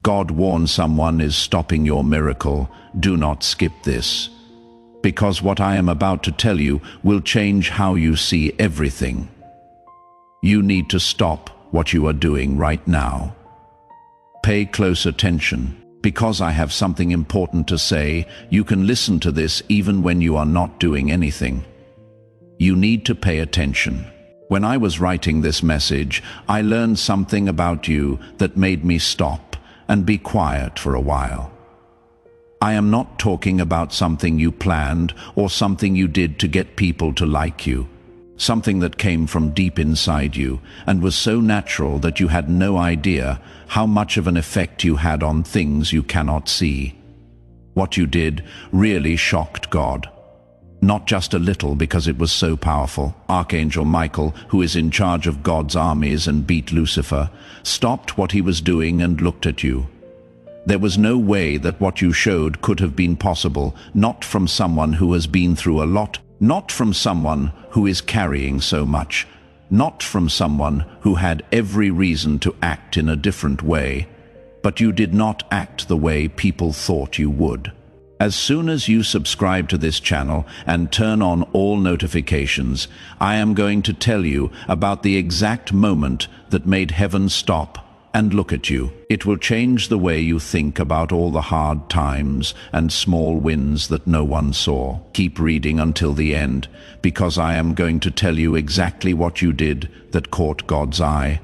God warns someone is stopping your miracle. Do not skip this, because what I am about to tell you will change how you see everything. You need to stop what you are doing right now. Pay close attention, because I have something important to say. You can listen to this even when you are not doing anything. You need to pay attention. When I was writing this message, I learned something about you that made me stop and be quiet for a while. I am not talking about something you planned or something you did to get people to like you. Something that came from deep inside you and was so natural that you had no idea how much of an effect you had on things you cannot see. What you did really shocked God. Not just a little, because it was so powerful. Archangel Michael, who is in charge of God's armies and beat Lucifer, stopped what he was doing and looked at you. There was no way that what you showed could have been possible, not from someone who has been through a lot, not from someone who is carrying so much, not from someone who had every reason to act in a different way, but you did not act the way people thought you would. As soon as you subscribe to this channel and turn on all notifications, I am going to tell you about the exact moment that made heaven stop and look at you. It will change the way you think about all the hard times and small wins that no one saw. Keep reading until the end, because I am going to tell you exactly what you did that caught God's eye,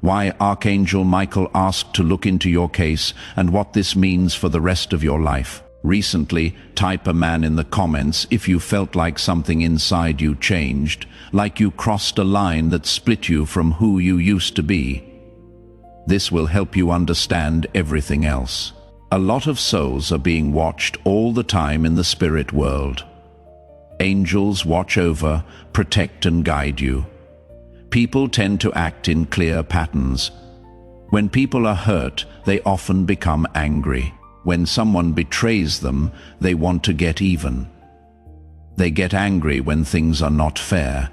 why Archangel Michael asked to look into your case, and what this means for the rest of your life. Recently, type "Amen" in the comments if you felt like something inside you changed, like you crossed a line that split you from who you used to be. This will help you understand everything else. A lot of souls are being watched all the time in the spirit world. Angels watch over, protect and guide you. People tend to act in clear patterns. When people are hurt, they often become angry. When someone betrays them, they want to get even. They get angry when things are not fair.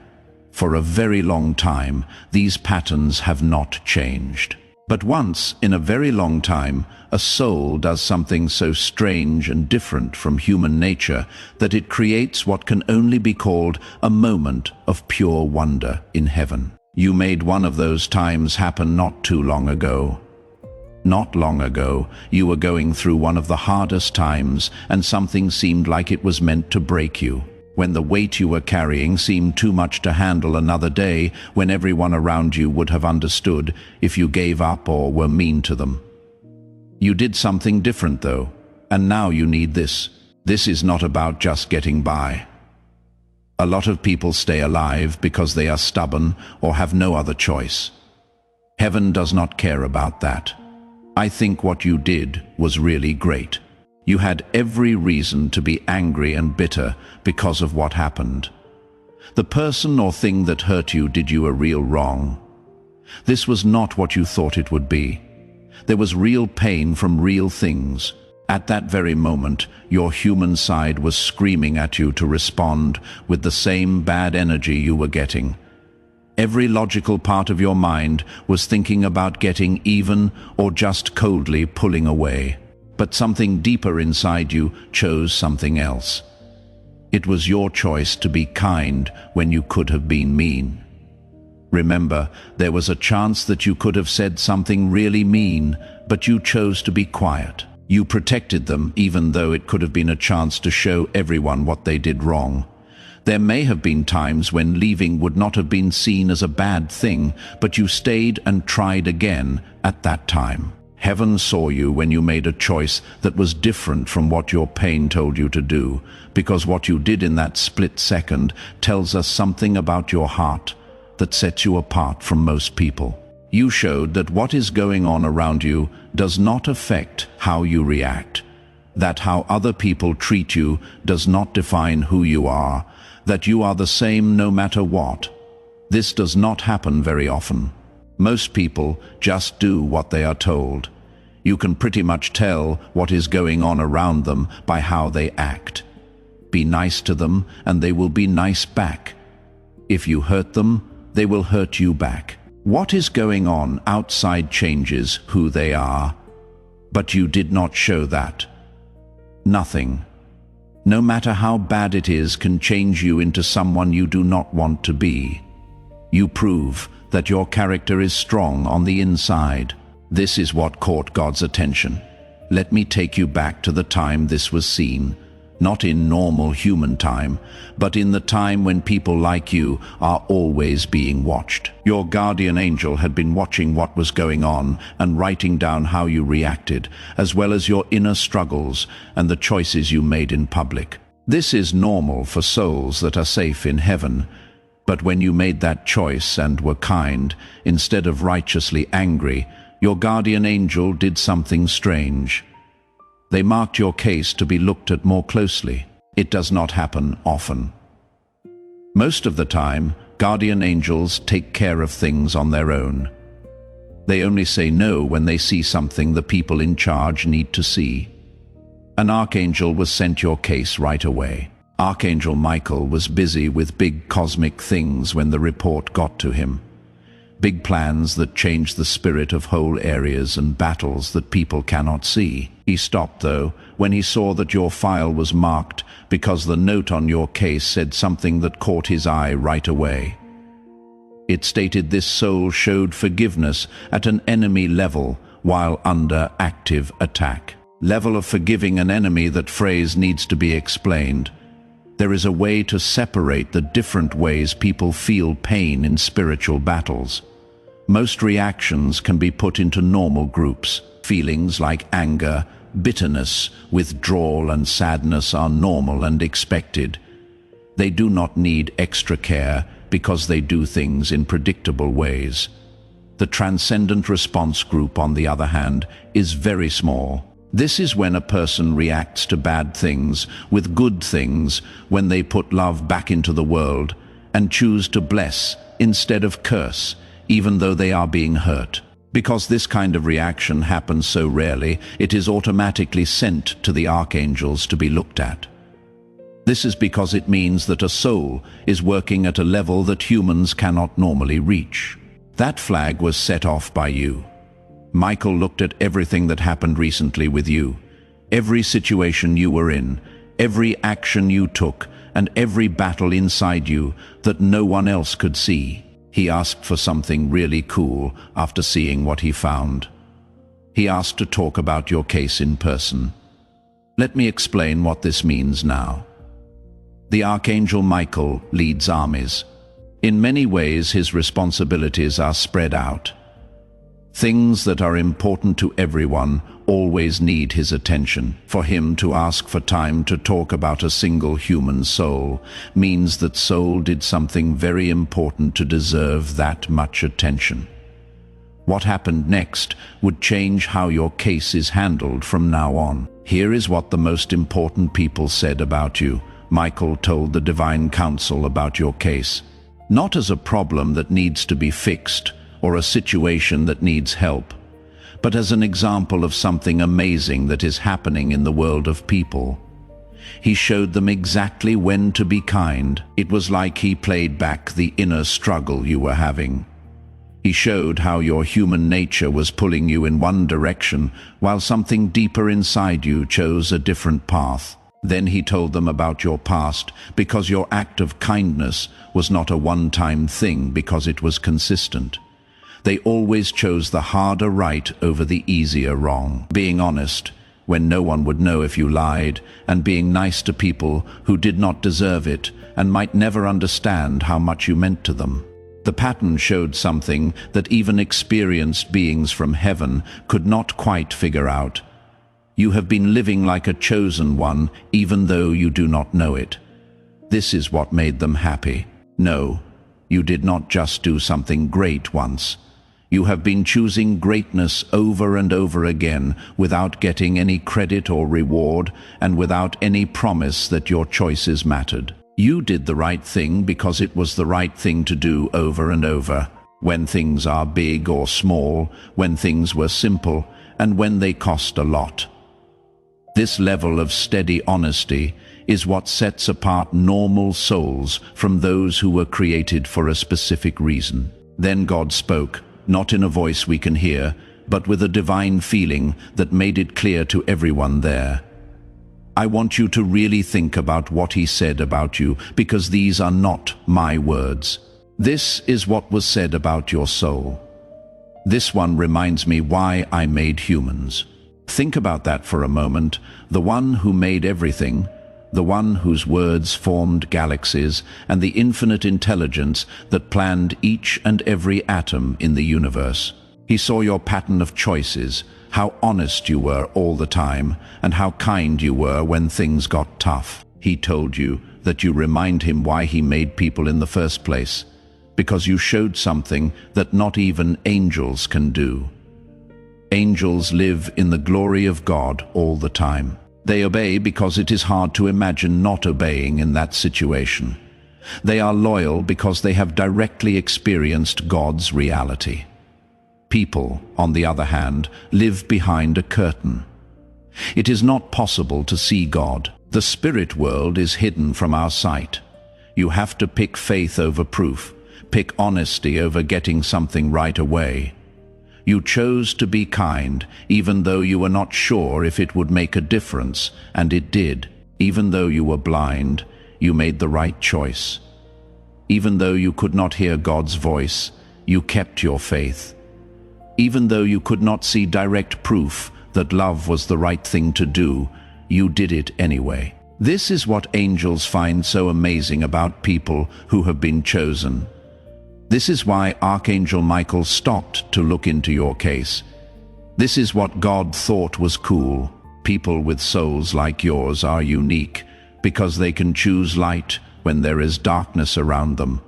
For a very long time, these patterns have not changed. But once, in a very long time, a soul does something so strange and different from human nature that it creates what can only be called a moment of pure wonder in heaven. You made one of those times happen not too long ago. Not long ago, you were going through one of the hardest times, and something seemed like it was meant to break you. When the weight you were carrying seemed too much to handle another day, when everyone around you would have understood if you gave up or were mean to them. You did something different though, and now you need this. This is not about just getting by. A lot of people stay alive because they are stubborn or have no other choice. Heaven does not care about that. I think what you did was really great. You had every reason to be angry and bitter because of what happened. The person or thing that hurt you did you a real wrong. This was not what you thought it would be. There was real pain from real things. At that very moment, your human side was screaming at you to respond with the same bad energy you were getting. Every logical part of your mind was thinking about getting even or just coldly pulling away. But something deeper inside you chose something else. It was your choice to be kind when you could have been mean. Remember, there was a chance that you could have said something really mean, but you chose to be quiet. You protected them even though it could have been a chance to show everyone what they did wrong. There may have been times when leaving would not have been seen as a bad thing, but you stayed and tried again at that time. Heaven saw you when you made a choice that was different from what your pain told you to do, because what you did in that split second tells us something about your heart that sets you apart from most people. You showed that what is going on around you does not affect how you react, that how other people treat you does not define who you are, that you are the same no matter what. This does not happen very often. Most people just do what they are told. You can pretty much tell what is going on around them by how they act. Be nice to them and they will be nice back. If you hurt them, they will hurt you back. What is going on outside changes who they are. But you did not show that. Nothing, no matter how bad it is, can change you into someone you do not want to be. You prove that your character is strong on the inside. This is what caught God's attention. Let me take you back to the time this was seen, not in normal human time, but in the time when people like you are always being watched. Your guardian angel had been watching what was going on and writing down how you reacted, as well as your inner struggles and the choices you made in public. This is normal for souls that are safe in heaven, but when you made that choice and were kind, instead of righteously angry, your guardian angel did something strange. They marked your case to be looked at more closely. It does not happen often. Most of the time, guardian angels take care of things on their own. They only say no when they see something the people in charge need to see. An archangel was sent your case right away. Archangel Michael was busy with big cosmic things when the report got to him. Big plans that change the spirit of whole areas and battles that people cannot see. He stopped, though, when he saw that your file was marked because the note on your case said something that caught his eye right away. It stated this soul showed forgiveness at an enemy level while under active attack. Level of forgiving an enemy, that phrase needs to be explained. There is a way to separate the different ways people feel pain in spiritual battles. Most reactions can be put into normal groups. Feelings like anger, bitterness, withdrawal, and sadness are normal and expected. They do not need extra care because they do things in predictable ways. The transcendent response group, on the other hand, is very small. This is when a person reacts to bad things with good things, when they put love back into the world and choose to bless instead of curse, even though they are being hurt. Because this kind of reaction happens so rarely, it is automatically sent to the archangels to be looked at. This is because it means that a soul is working at a level that humans cannot normally reach. That flag was set off by you. Michael looked at everything that happened recently with you, every situation you were in, every action you took, and every battle inside you that no one else could see. He asked for something really cool after seeing what he found. He asked to talk about your case in person. Let me explain what this means now. The Archangel Michael leads armies. In many ways, his responsibilities are spread out. Things that are important to everyone always need his attention. For him to ask for time to talk about a single human soul means that soul did something very important to deserve that much attention. What happened next would change how your case is handled from now on. Here is what the most important people said about you. Michael told the Divine Council about your case, not as a problem that needs to be fixed or a situation that needs help, but as an example of something amazing that is happening in the world of people. He showed them exactly when to be kind. It was like he played back the inner struggle you were having. He showed how your human nature was pulling you in one direction while something deeper inside you chose a different path. Then he told them about your past, because your act of kindness was not a one-time thing, because it was consistent. They always chose the harder right over the easier wrong. Being honest when no one would know if you lied, and being nice to people who did not deserve it and might never understand how much you meant to them. The pattern showed something that even experienced beings from heaven could not quite figure out. You have been living like a chosen one, even though you do not know it. This is what made them happy. No, you did not just do something great once. You have been choosing greatness over and over again without getting any credit or reward and without any promise that your choices mattered. You did the right thing because it was the right thing to do over and over, when things are big or small, when things were simple, and when they cost a lot. This level of steady honesty is what sets apart normal souls from those who were created for a specific reason. Then God spoke, not in a voice we can hear, but with a divine feeling that made it clear to everyone there. I want you to really think about what he said about you, because these are not my words. This is what was said about your soul. This one reminds me why I made humans. Think about that for a moment. The one who made everything, the one whose words formed galaxies, and the infinite intelligence that planned each and every atom in the universe. He saw your pattern of choices, how honest you were all the time, and how kind you were when things got tough. He told you that you remind him why he made people in the first place, because you showed something that not even angels can do. Angels live in the glory of God all the time. They obey because it is hard to imagine not obeying in that situation. They are loyal because they have directly experienced God's reality. People, on the other hand, live behind a curtain. It is not possible to see God. The spirit world is hidden from our sight. You have to pick faith over proof, pick honesty over getting something right away. You chose to be kind, even though you were not sure if it would make a difference, and it did. Even though you were blind, you made the right choice. Even though you could not hear God's voice, you kept your faith. Even though you could not see direct proof that love was the right thing to do, you did it anyway. This is what angels find so amazing about people who have been chosen. This is why Archangel Michael stopped to look into your case. This is what God thought was cool. People with souls like yours are unique because they can choose light when there is darkness around them,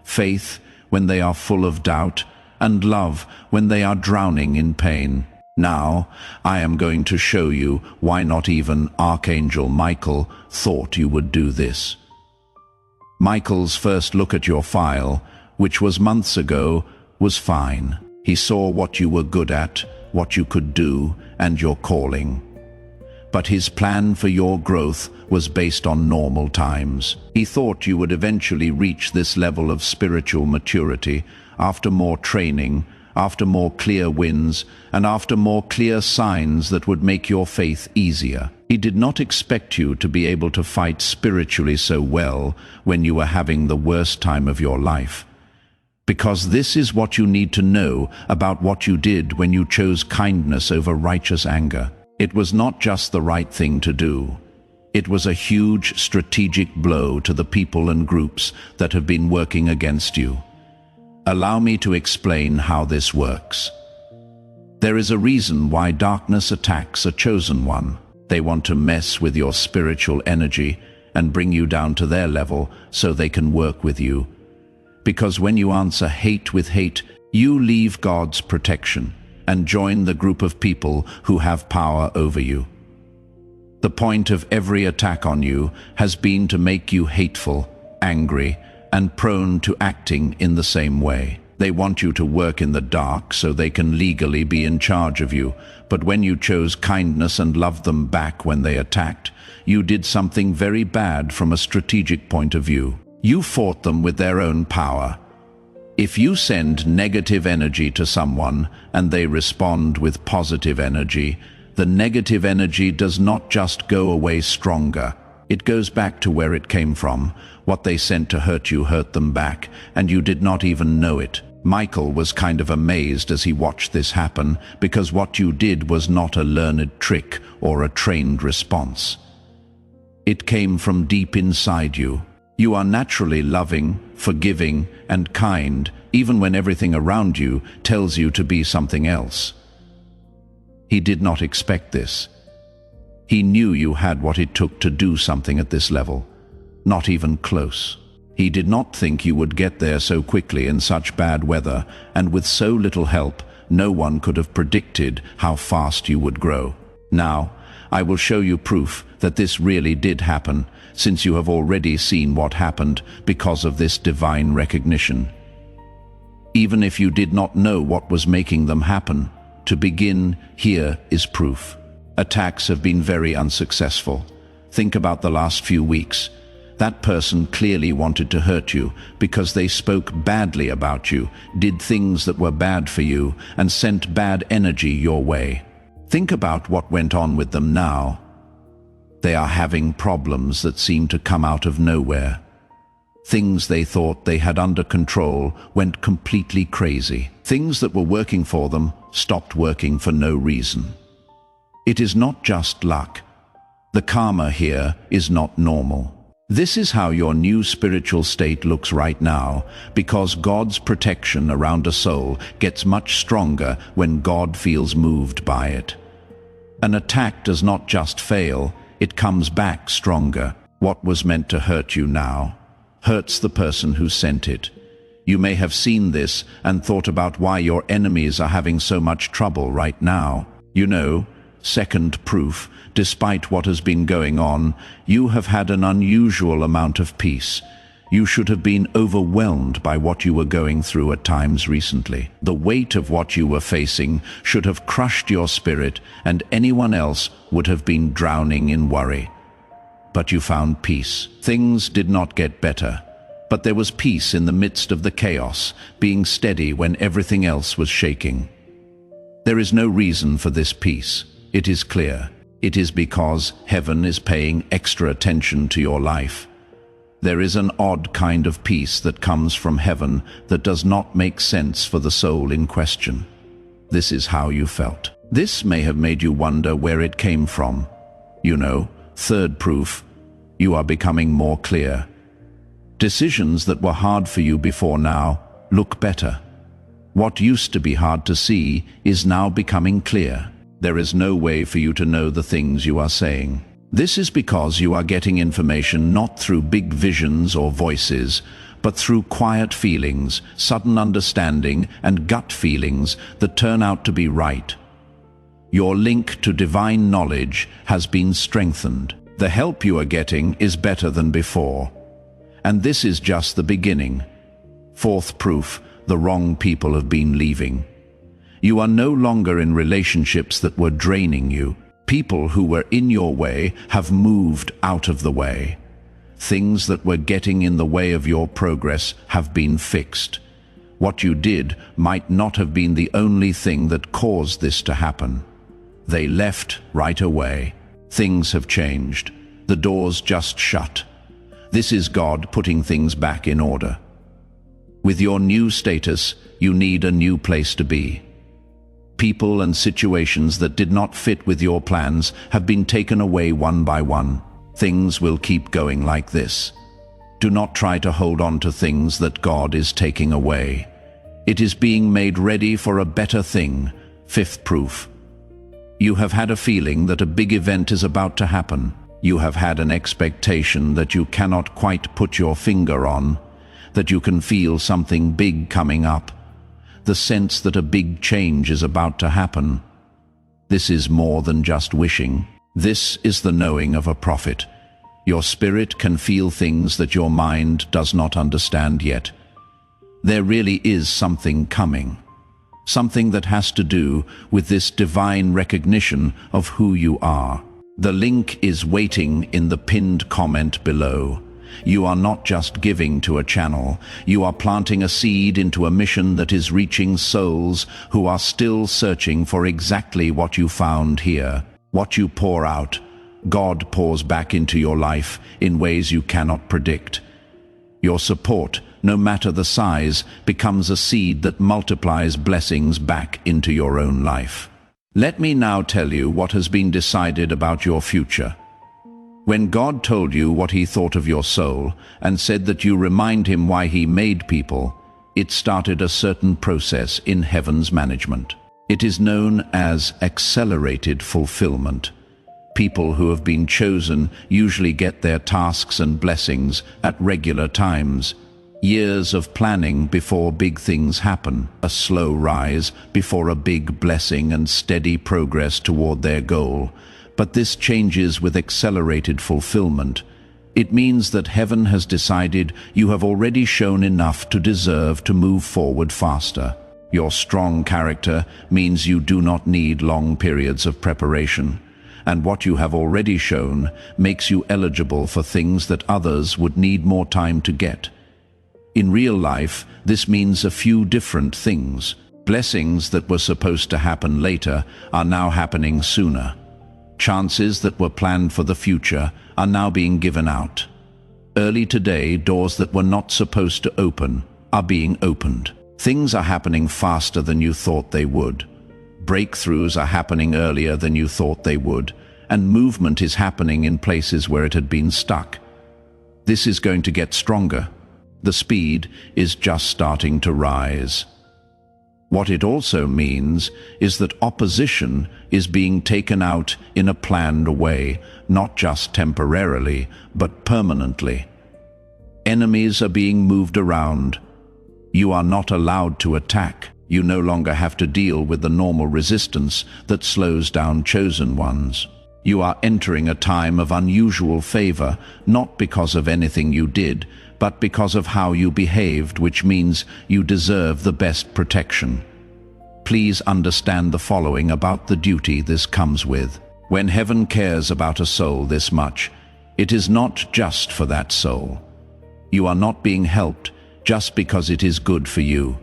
faith when they are full of doubt, and love when they are drowning in pain. Now, I am going to show you why not even Archangel Michael thought you would do this. Michael's first look at your file, which was months ago, was fine. He saw what you were good at, what you could do, and your calling. But his plan for your growth was based on normal times. He thought you would eventually reach this level of spiritual maturity after more training, after more clear wins, and after more clear signs that would make your faith easier. He did not expect you to be able to fight spiritually so well when you were having the worst time of your life. Because this is what you need to know about what you did when you chose kindness over righteous anger. It was not just the right thing to do. It was a huge strategic blow to the people and groups that have been working against you. Allow me to explain how this works. There is a reason why darkness attacks a chosen one. They want to mess with your spiritual energy and bring you down to their level so they can work with you. Because when you answer hate with hate, you leave God's protection and join the group of people who have power over you. The point of every attack on you has been to make you hateful, angry, and prone to acting in the same way. They want you to work in the dark so they can legally be in charge of you. But when you chose kindness and loved them back when they attacked, you did something very bad from a strategic point of view. You fought them with their own power. If you send negative energy to someone and they respond with positive energy, the negative energy does not just go away stronger. It goes back to where it came from. What they sent to hurt you hurt them back, and you did not even know it. Michael was kind of amazed as he watched this happen, because what you did was not a learned trick or a trained response. It came from deep inside you. You are naturally loving, forgiving, and kind, even when everything around you tells you to be something else. He did not expect this. He knew you had what it took to do something at this level. Not even close. He did not think you would get there so quickly in such bad weather, and with so little help, no one could have predicted how fast you would grow. Now, I will show you proof that this really did happen, since you have already seen what happened because of this divine recognition. Even if you did not know what was making them happen, to begin, here is proof. Attacks have been very unsuccessful. Think about the last few weeks. That person clearly wanted to hurt you because they spoke badly about you, did things that were bad for you, and sent bad energy your way. Think about what went on with them now. They are having problems that seem to come out of nowhere. Things they thought they had under control went completely crazy. Things that were working for them stopped working for no reason. It is not just luck. The karma here is not normal. This is how your new spiritual state looks right now, because God's protection around a soul gets much stronger when God feels moved by it. An attack does not just fail, it comes back stronger. What was meant to hurt you now hurts the person who sent it. You may have seen this and thought about why your enemies are having so much trouble right now. You know, second proof, despite what has been going on, you have had an unusual amount of peace. You should have been overwhelmed by what you were going through at times recently. The weight of what you were facing should have crushed your spirit, and anyone else would have been drowning in worry. But you found peace. Things did not get better, but there was peace in the midst of the chaos, being steady when everything else was shaking. There is no reason for this peace. It is clear. It is because heaven is paying extra attention to your life. There is an odd kind of peace that comes from heaven that does not make sense for the soul in question. This is how you felt. This may have made you wonder where it came from. You know, third proof, you are becoming more clear. Decisions that were hard for you before now look better. What used to be hard to see is now becoming clear. There is no way for you to know the things you are saying. This is because you are getting information not through big visions or voices, but through quiet feelings, sudden understanding, and gut feelings that turn out to be right. Your link to divine knowledge has been strengthened. The help you are getting is better than before. And this is just the beginning. Fourth proof, the wrong people have been leaving. You are no longer in relationships that were draining you. People who were in your way have moved out of the way. Things that were getting in the way of your progress have been fixed. What you did might not have been the only thing that caused this to happen. They left right away. Things have changed. The doors just shut. This is God putting things back in order. With your new status, you need a new place to be. People and situations that did not fit with your plans have been taken away one by one. Things will keep going like this. Do not try to hold on to things that God is taking away. It is being made ready for a better thing. Fifth proof. You have had a feeling that a big event is about to happen. You have had an expectation that you cannot quite put your finger on, that you can feel something big coming up. The sense that a big change is about to happen. This is more than just wishing. This is the knowing of a prophet. Your spirit can feel things that your mind does not understand yet. There really is something coming. Something that has to do with this divine recognition of who you are. The link is waiting in the pinned comment below. You are not just giving to a channel. You are planting a seed into a mission that is reaching souls who are still searching for exactly what you found here. What you pour out, God pours back into your life in ways you cannot predict. Your support, no matter the size, becomes a seed that multiplies blessings back into your own life. Let me now tell you what has been decided about your future. When God told you what he thought of your soul and said that you remind him why he made people, it started a certain process in heaven's management. It is known as accelerated fulfillment. People who have been chosen usually get their tasks and blessings at regular times. Years of planning before big things happen. A slow rise before a big blessing and steady progress toward their goal. But this changes with accelerated fulfillment. It means that heaven has decided you have already shown enough to deserve to move forward faster. Your strong character means you do not need long periods of preparation. and what you have already shown makes you eligible for things that others would need more time to get. In real life, this means a few different things. Blessings that were supposed to happen later are now happening sooner. Chances that were planned for the future are now being given out. Early today, doors that were not supposed to open are being opened. Things are happening faster than you thought they would. Breakthroughs are happening earlier than you thought they would, and movement is happening in places where it had been stuck. This is going to get stronger. The speed is just starting to rise. What it also means is that opposition is being taken out in a planned way, not just temporarily, but permanently. Enemies are being moved around. You are not allowed to attack. You no longer have to deal with the normal resistance that slows down chosen ones. You are entering a time of unusual favor, not because of anything you did, but because of how you behaved, which means you deserve the best protection. Please understand the following about the duty this comes with. When heaven cares about a soul this much, it is not just for that soul. You are not being helped just because it is good for you.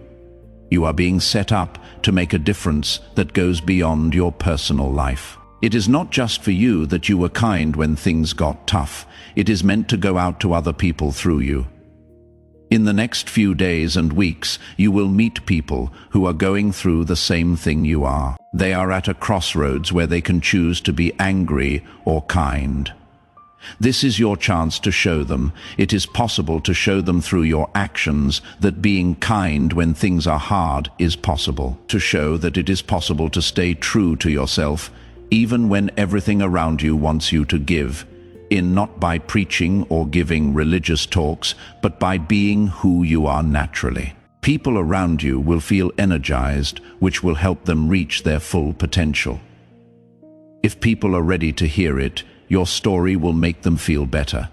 You are being set up to make a difference that goes beyond your personal life. It is not just for you that you were kind when things got tough. It is meant to go out to other people through you. In the next few days and weeks, you will meet people who are going through the same thing you are. They are at a crossroads where they can choose to be angry or kind. This is your chance to show them. It is possible to show them through your actions that being kind when things are hard is possible. To show that it is possible to stay true to yourself, even when everything around you wants you to give. Not by preaching or giving religious talks, but by being who you are naturally. People around you will feel energized, which will help them reach their full potential. If people are ready to hear it, your story will make them feel better.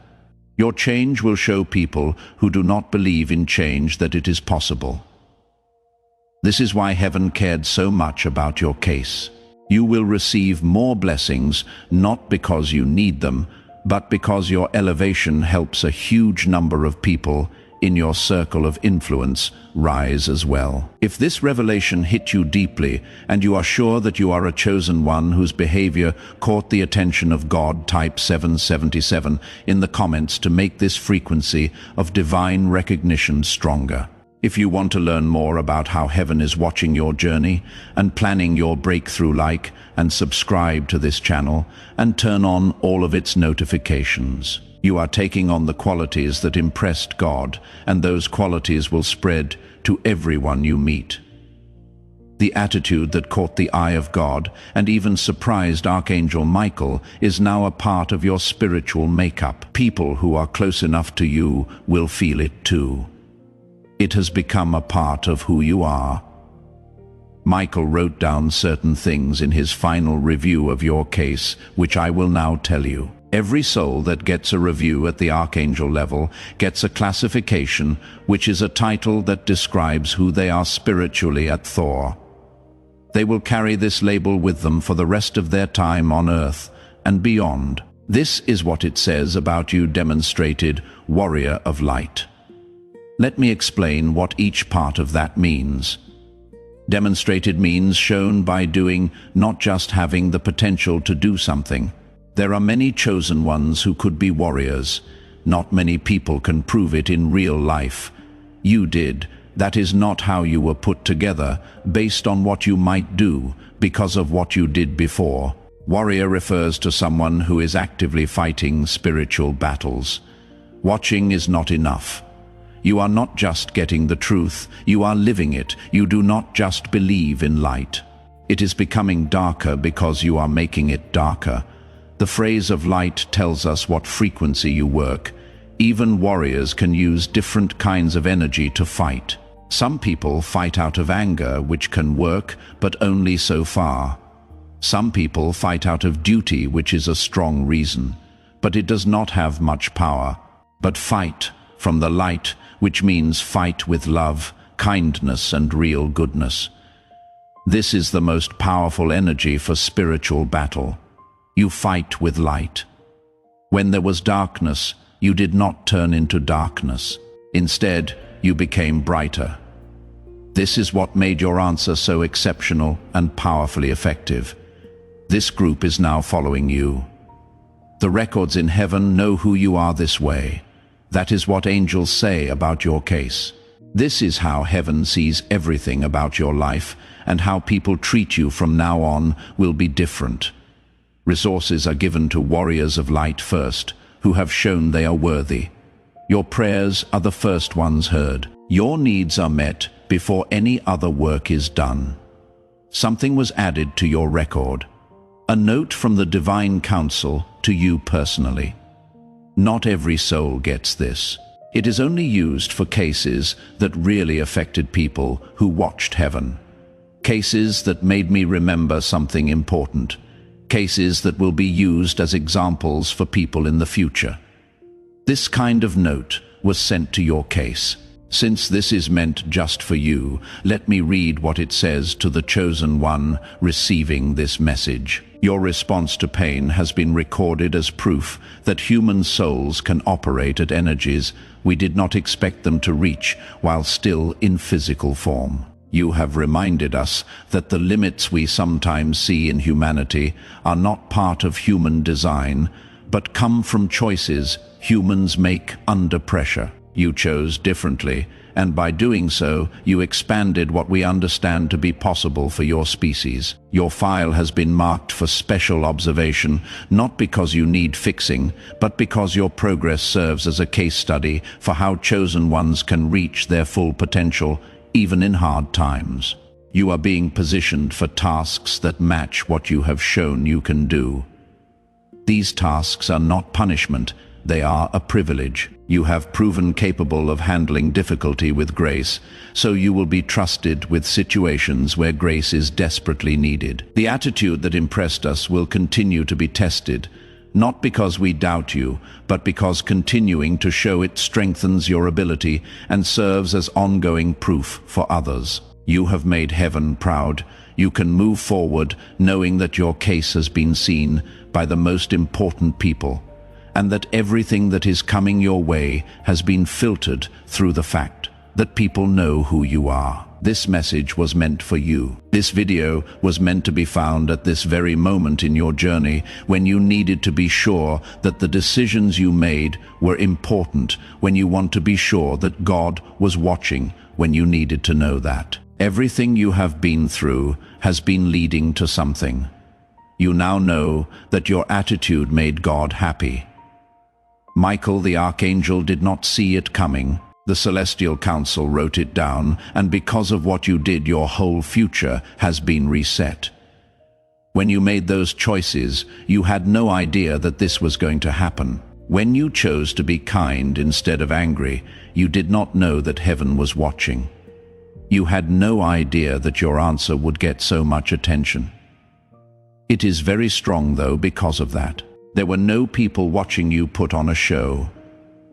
Your change will show people who do not believe in change that it is possible. This is why heaven cared so much about your case. You will receive more blessings, not because you need them, but because your elevation helps a huge number of people in your circle of influence rise as well. If this revelation hit you deeply, and you are sure that you are a chosen one whose behavior caught the attention of God, type 777 in the comments to make this frequency of divine recognition stronger. If you want to learn more about how heaven is watching your journey and planning your breakthrough, like and subscribe to this channel and turn on all of its notifications. You are taking on the qualities that impressed God, and those qualities will spread to everyone you meet. The attitude that caught the eye of God and even surprised Archangel Michael is now a part of your spiritual makeup. People who are close enough to you will feel it too. It has become a part of who you are. Michael wrote down certain things in his final review of your case, which I will now tell you. Every soul that gets a review at the Archangel level gets a classification, which is a title that describes who they are spiritually at Thor. They will carry this label with them for the rest of their time on Earth and beyond. This is what it says about you, demonstrated warrior of light. Let me explain what each part of that means. Demonstrated means shown by doing, not just having the potential to do something. There are many chosen ones who could be warriors. Not many people can prove it in real life. You did. That is not how you were put together, based on what you might do, because of what you did before. Warrior refers to someone who is actively fighting spiritual battles. Watching is not enough. You are not just getting the truth, you are living it. You do not just believe in light. It is becoming darker because you are making it darker. The phrase of light tells us what frequency you work. Even warriors can use different kinds of energy to fight. Some people fight out of anger, which can work, but only so far. Some people fight out of duty, which is a strong reason, but it does not have much power. But fight from the light, which means fight with love, kindness, and real goodness. This is the most powerful energy for spiritual battle. You fight with light. When there was darkness, you did not turn into darkness. Instead, you became brighter. This is what made your answer so exceptional and powerfully effective. This group is now following you. The records in heaven know who you are this way. That is what angels say about your case. This is how heaven sees everything about your life, and how people treat you from now on will be different. Resources are given to warriors of light first, who have shown they are worthy. Your prayers are the first ones heard. Your needs are met before any other work is done. Something was added to your record. A note from the Divine Council to you personally. Not every soul gets this. It is only used for cases that really affected people who watched heaven. Cases that made me remember something important. Cases that will be used as examples for people in the future. This kind of note was sent to your case. Since this is meant just for you, let me read what it says to the chosen one receiving this message. Your response to pain has been recorded as proof that human souls can operate at energies we did not expect them to reach while still in physical form. You have reminded us that the limits we sometimes see in humanity are not part of human design, but come from choices humans make under pressure. You chose differently, and by doing so, you expanded what we understand to be possible for your species. Your file has been marked for special observation, not because you need fixing, but because your progress serves as a case study for how chosen ones can reach their full potential, even in hard times. You are being positioned for tasks that match what you have shown you can do. These tasks are not punishment, they are a privilege. You have proven capable of handling difficulty with grace, so you will be trusted with situations where grace is desperately needed. The attitude that impressed us will continue to be tested, not because we doubt you, but because continuing to show it strengthens your ability and serves as ongoing proof for others. You have made heaven proud. You can move forward knowing that your case has been seen by the most important people, and that everything that is coming your way has been filtered through the fact that people know who you are. This message was meant for you. This video was meant to be found at this very moment in your journey when you needed to be sure that the decisions you made were important, when you want to be sure that God was watching, when you needed to know that. Everything you have been through has been leading to something. You now know that your attitude made God happy. Michael the Archangel did not see it coming. The Celestial Council wrote it down, and because of what you did, your whole future has been reset. When you made those choices, you had no idea that this was going to happen. When you chose to be kind instead of angry, you did not know that heaven was watching. You had no idea that your answer would get so much attention. It is very strong, though, because of that. There were no people watching you put on a show.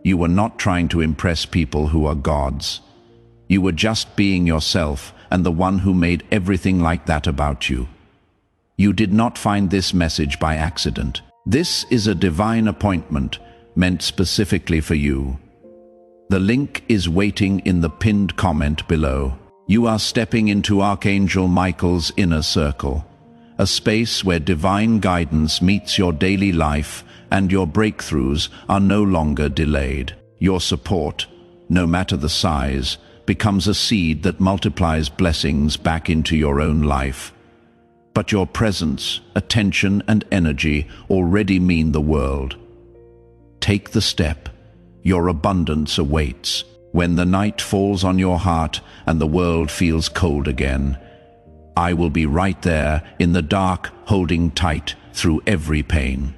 You were not trying to impress people who are gods. You were just being yourself, and the one who made everything like that about you. You did not find this message by accident. This is a divine appointment meant specifically for you. The link is waiting in the pinned comment below. You are stepping into Archangel Michael's inner circle, a space where divine guidance meets your daily life and your breakthroughs are no longer delayed. Your support, no matter the size, becomes a seed that multiplies blessings back into your own life. But your presence, attention, and energy already mean the world. Take the step. Your abundance awaits. When the night falls on your heart and the world feels cold again, I will be right there in the dark, holding tight through every pain.